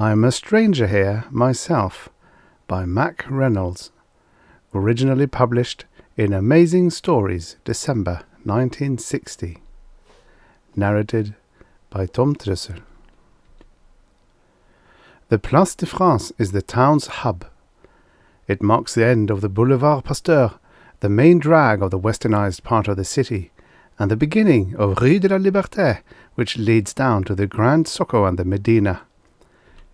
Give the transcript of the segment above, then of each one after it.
I'm a Stranger Here Myself by Mack Reynolds, originally published in Amazing Stories, December 1960. Narrated by Trussel. The Place de France is the town's hub. It marks the end of the Boulevard Pasteur, the main drag of the westernized part of the city, and the beginning of Rue de la Liberté, which leads down to the Grand Socco and the Medina.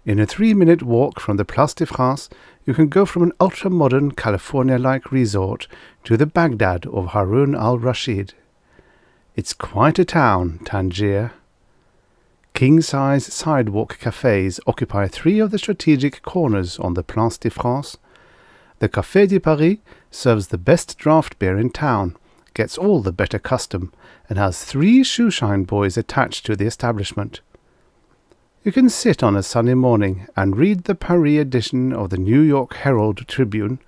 In a 3-minute walk from the Place de France, you can go from an ultra-modern California-like resort to the Baghdad of Harun al-Rashid. It's quite a town, Tangier. King-size sidewalk cafes occupy 3 of the strategic corners on the Place de France. The Café de Paris serves the best draft beer in town, gets all the better custom, and has 3 shoeshine boys attached to the establishment. You can sit on a sunny morning and read the Paris edition of the New York Herald Tribune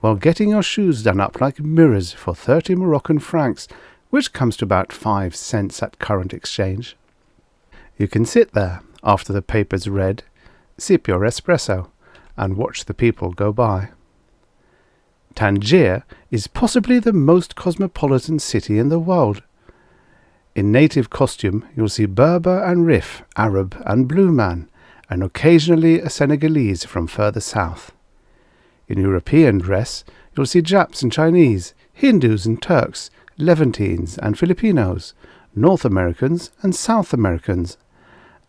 while getting your shoes done up like mirrors for 30 Moroccan francs, which comes to about 5 cents at current exchange. You can sit there after the paper's read, sip your espresso, and watch the people go by. Tangier is possibly the most cosmopolitan city in the world. In native costume, you'll see Berber and Rif, Arab and Blue Man, and occasionally a Senegalese from further south. In European dress, you'll see Japs and Chinese, Hindus and Turks, Levantines and Filipinos, North Americans and South Americans,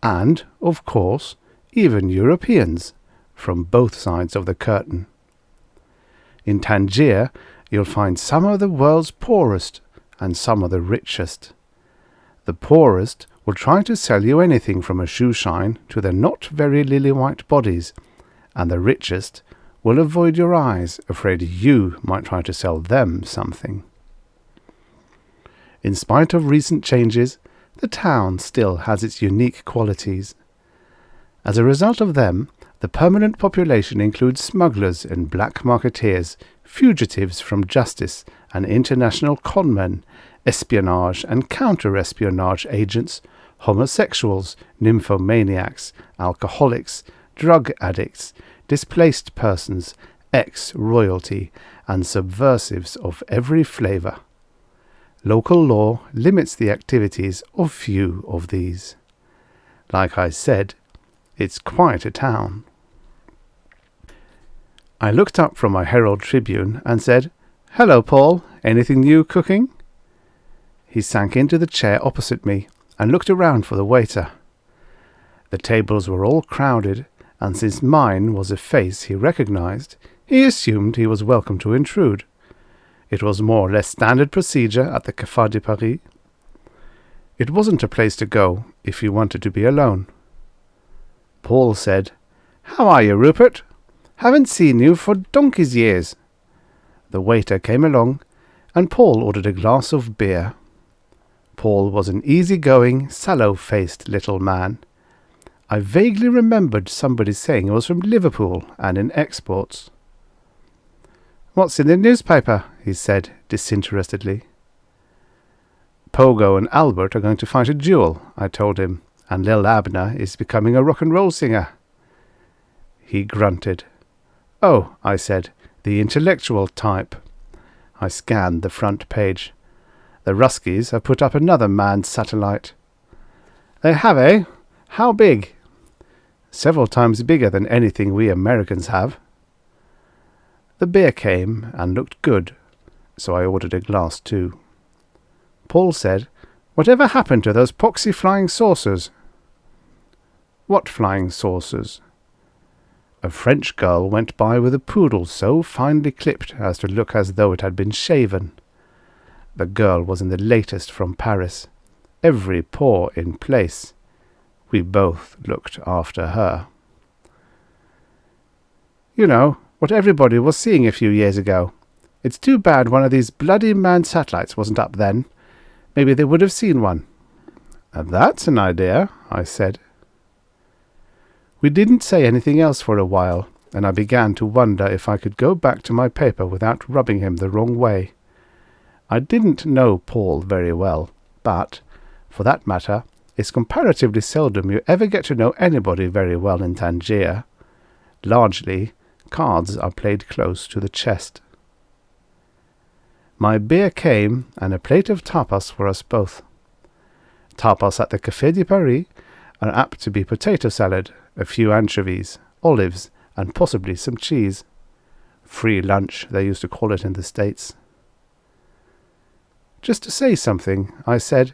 and, of course, even Europeans, from both sides of the curtain. In Tangier, you'll find some of the world's poorest and some of the richest. The poorest will try to sell you anything from a shoeshine to their not very lily-white bodies, and the richest will avoid your eyes, afraid you might try to sell them something. In spite of recent changes, the town still has its unique qualities. As a result of them, the permanent population includes smugglers and black marketeers, fugitives from justice and international conmen, espionage and counter-espionage agents, homosexuals, nymphomaniacs, alcoholics, drug addicts, displaced persons, ex-royalty, and subversives of every flavour. Local law limits the activities of few of these. Like I said, it's quite a town. I looked up from my Herald Tribune and said, "Hello, Paul. Anything new cooking?" He sank into the chair opposite me and looked around for the waiter. The tables were all crowded, and since mine was a face he recognized, he assumed he was welcome to intrude. It was more or less standard procedure at the Café de Paris. It wasn't a place to go if you wanted to be alone. Paul said, "How are you, Rupert? Haven't seen you for donkey's years." The waiter came along, and Paul ordered a glass of beer. Paul was an easy-going, sallow-faced little man. I vaguely remembered somebody saying he was from Liverpool and in exports. "What's in the newspaper?" he said disinterestedly. "Pogo and Albert are going to fight a duel," I told him, "and Lil Abner is becoming a rock-and-roll singer." He grunted. "Oh," I said, "the intellectual type." I scanned the front page. "The Ruskies have put up another manned satellite." "They have, eh? How big?" "Several times bigger than anything we Americans have." The beer came and looked good, so I ordered a glass too. Paul said, "Whatever happened to those poxy flying saucers?" "What flying saucers?" A French girl went by with a poodle so finely clipped as to look as though it had been shaven. The girl was in the latest from Paris, every pore in place. We both looked after her. "You know, what everybody was seeing a few years ago. It's too bad one of these bloody manned satellites wasn't up then. Maybe they would have seen one." "That's an idea," I said. We didn't say anything else for a while, and I began to wonder if I could go back to my paper without rubbing him the wrong way. I didn't know Paul very well, but, for that matter, It's comparatively seldom you ever get to know anybody very well in Tangier. Largely, cards are played close to the chest. My beer came, and a plate of tapas for us both. Tapas at the Café de Paris are apt to be potato salad, a few anchovies, olives, and possibly some cheese. Free lunch, they used to call it in the States. Just to say something, I said,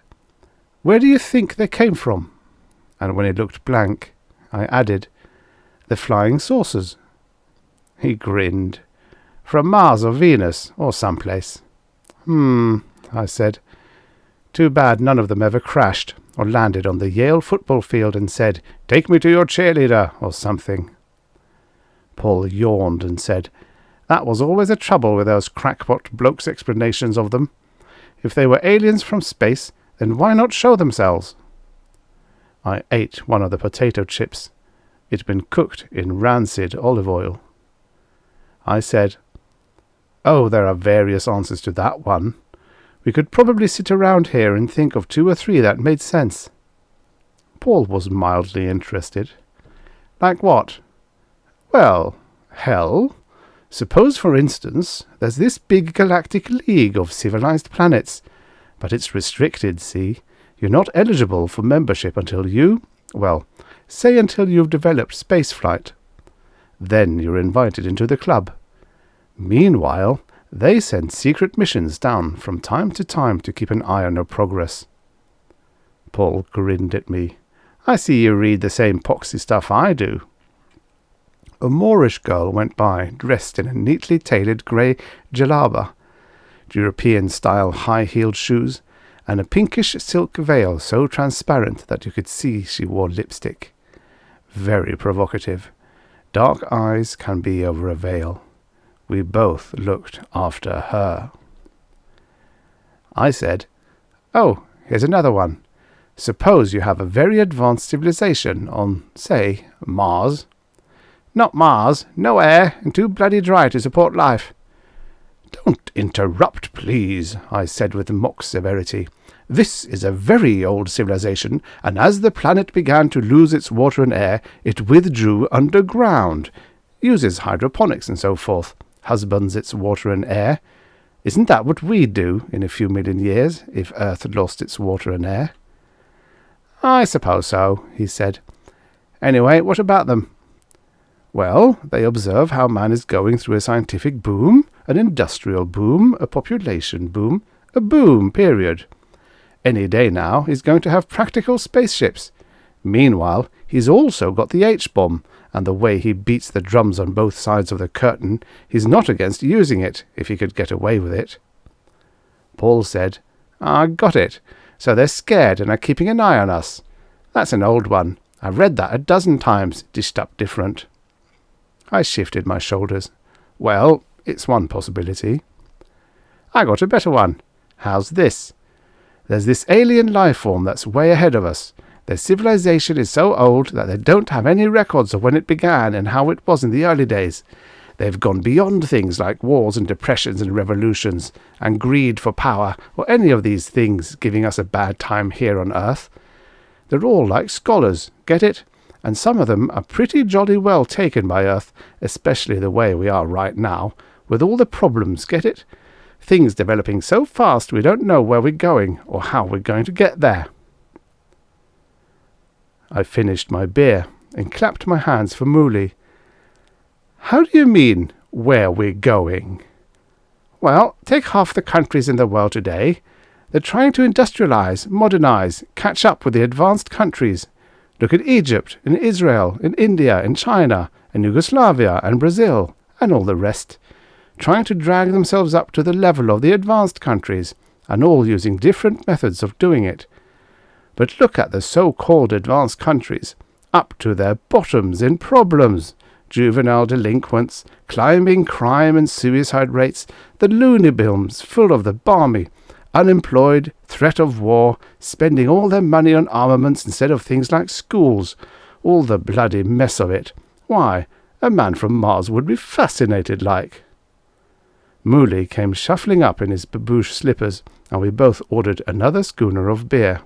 "Where do you think they came from?" And when he looked blank, I added, "The flying saucers." He grinned. "From Mars or Venus, or someplace." I said. "Too bad none of them ever crashed, or landed on the Yale football field and said, 'Take me to your cheerleader,' or something." Paul yawned and said, "That was always a trouble with those crackpot blokes' explanations of them. If they were aliens from space, then why not show themselves?" I ate one of the potato chips. It'd been cooked in rancid olive oil. I said, "Oh, there are various answers to that one. We could probably sit around here and think of 2 or 3 that made sense." Paul was mildly interested. "Like what?" "Well, hell. Suppose, for instance, there's this big galactic league of civilized planets, but it's restricted, see? You're not eligible for membership until say until you've developed spaceflight. Then you're invited into the club. Meanwhile, they send secret missions down from time to time to keep an eye on your progress." Paul grinned at me. "I see you read the same poxy stuff I do." A Moorish girl went by, dressed in a neatly tailored grey jalaba, European-style high-heeled shoes, and a pinkish silk veil so transparent that you could see she wore lipstick. Very provocative. Dark eyes can be over a veil. We both looked after her. I said, "Oh, here's another one. Suppose you have a very advanced civilization on, say, Mars." "Not Mars. No air, and too bloody dry to support life." "Don't interrupt, please," I said with mock severity. "This is a very old civilization, and as the planet began to lose its water and air, it withdrew underground, uses hydroponics and so forth, husbands its water and air. Isn't that what we'd do in a few million years if Earth lost its water and air?" "I suppose so," he said. "Anyway, what about them?" "Well, they observe how man is going through a scientific boom, an industrial boom, a population boom, a boom, period. Any day now he's going to have practical spaceships. Meanwhile, he's also got the H-bomb, and the way he beats the drums on both sides of the curtain, he's not against using it, if he could get away with it." Paul said, "I got it. So they're scared and are keeping an eye on us. That's an old one. I've read that a dozen times, dished up different." I shifted my shoulders. "Well, it's one possibility." "I got a better one. How's this? There's this alien life form that's way ahead of us. Their civilization is so old that they don't have any records of when it began and how it was in the early days. They've gone beyond things like wars and depressions and revolutions and greed for power or any of these things giving us a bad time here on Earth. They're all like scholars, get it? And some of them are pretty jolly well taken by Earth, especially the way we are right now, with all the problems, get it? Things developing so fast we don't know where we're going or how we're going to get there." I finished my beer and clapped my hands for Mooley. "How do you mean, where we're going?" "Well, take half the countries in the world today. They're trying to industrialize, modernize, catch up with the advanced countries. Look at Egypt, and Israel, and India, and China, and Yugoslavia, and Brazil, and all the rest. Trying to drag themselves up to the level of the advanced countries, and all using different methods of doing it. But look at the so-called advanced countries, up to their bottoms in problems. Juvenile delinquents, climbing crime and suicide rates, the loony bins full of the balmy, unemployed, threat of war, spending all their money on armaments instead of things like schools, all the bloody mess of it. Why, a man from Mars would be fascinated like." Mooley came shuffling up in his babouche slippers, and we both ordered another schooner of beer.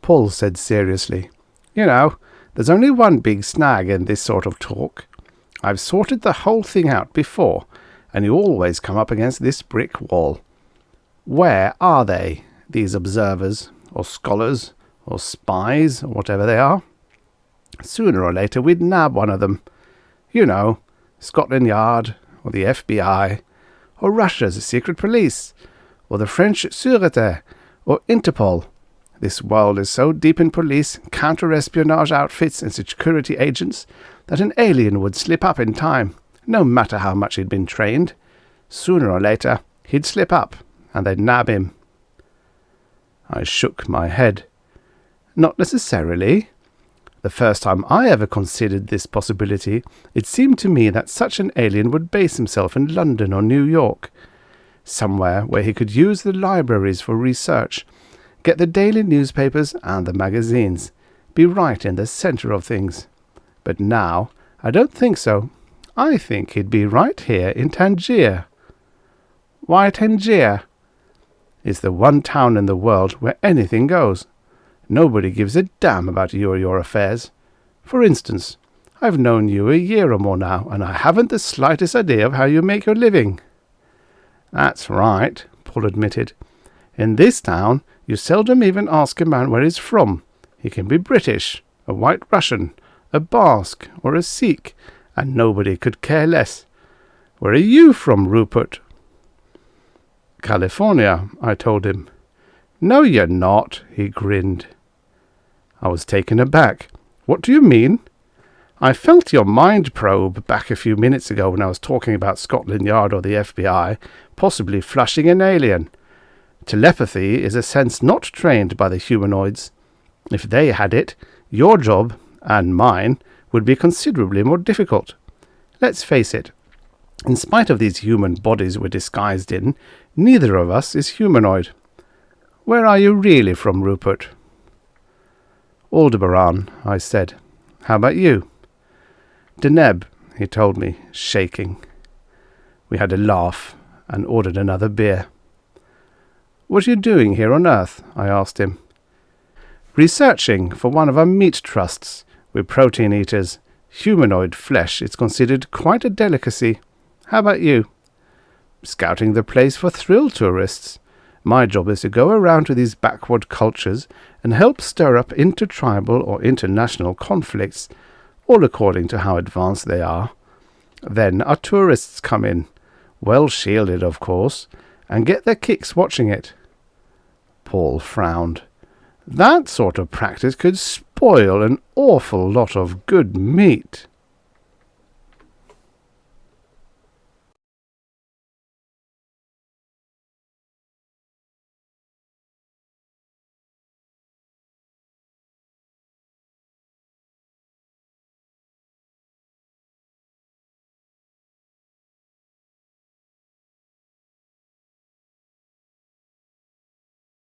Paul said seriously, "You know, there's only one big snag in this sort of talk. I've sorted the whole thing out before, and you always come up against this brick wall. Where are they, these observers, or scholars, or spies, or whatever they are? Sooner or later we'd nab one of them. You know, Scotland Yard, or the FBI, or Russia's secret police, or the French Sûreté, or Interpol. This world is so deep in police, counter-espionage outfits and security agents that an alien would slip up in time, no matter how much he'd been trained. Sooner or later, he'd slip up, and they'd nab him." I shook my head. "Not necessarily. The first time I ever considered this possibility, it seemed to me that such an alien would base himself in London or New York, somewhere where he could use the libraries for research, get the daily newspapers and the magazines, be right in the centre of things. But now, I don't think so. I think he'd be right here in Tangier." "Why Tangier?" "It's the one town in the world where anything goes. Nobody gives a damn about you or your affairs. For instance, I've known you a year or more now, and I haven't the slightest idea of how you make your living." "That's right," Paul admitted. "In this town, you seldom even ask a man where he's from. He can be British, a White Russian, a Basque, or a Sikh, and nobody could care less. Where are you from, Rupert?" "California," I told him. "No, you're not," he grinned. I was taken aback. "What do you mean?" "I felt your mind probe back a few minutes ago when I was talking about Scotland Yard or the FBI, possibly flushing an alien. Telepathy is a sense not trained by the humanoids. If they had it, your job, and mine, would be considerably more difficult. Let's face it, in spite of these human bodies we're disguised in, neither of us is humanoid. Where are you really from, Rupert?" "Aldebaran," I said. "How about you?" "Deneb," he told me, shaking. We had a laugh and ordered another beer. "What are you doing here on Earth?" I asked him. "Researching for one of our meat trusts. We're protein eaters. Humanoid flesh is considered quite a delicacy. How about you?" "Scouting the place for thrill tourists. My job is to go around to these backward cultures and help stir up intertribal or international conflicts, all according to how advanced they are. Then our tourists come in, well shielded of course, and get their kicks watching it." Paul frowned. "That sort of practice could spoil an awful lot of good meat."